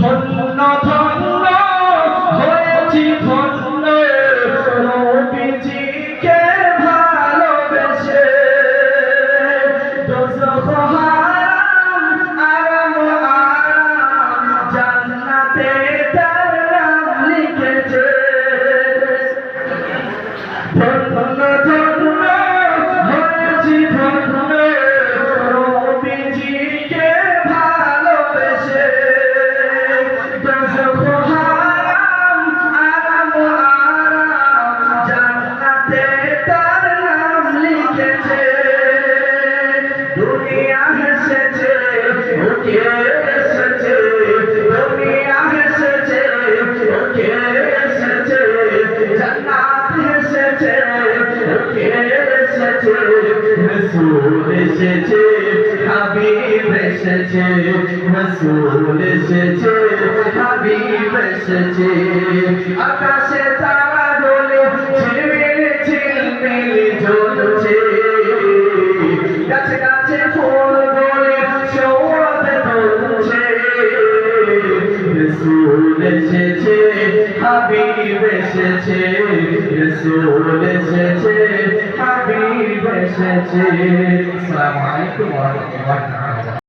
ধন্য ধন্য হয়েছি ধন্য নবীজিকে ভালোবেসে দোজখ হারাম আরাম আরাম জান্নাতে তার নাম লিখেছে ধন্য ধন্য হয়েছি ধন্য নবীজিকে ভালোবেসে দোজখ হারাম আরাম আরাম জান্নাতে তার নাম লিখেছে দুনিয়া হেসেছে উঠে এসেছে দুনিয়া হেসেছে উঠে এসেছে জান্নাত হেসেছে উঠে এসেছে রাসূল এসেছে হাবিব এসেছে রাসূল এসেছে হাবিব এসেছে আকাশে তারা দোলে ঝিলমিল ঝিলমিল জ্বলছে গাছে গাছে ফুল দোলে সৌরভ দুলছে রাসূল এসেছে হাবিব এসেছে রাসূল এসেছে হাবিব এসেছে। আসসালামু আলাইকুম ওয়া রাহমাতুল্লাহ।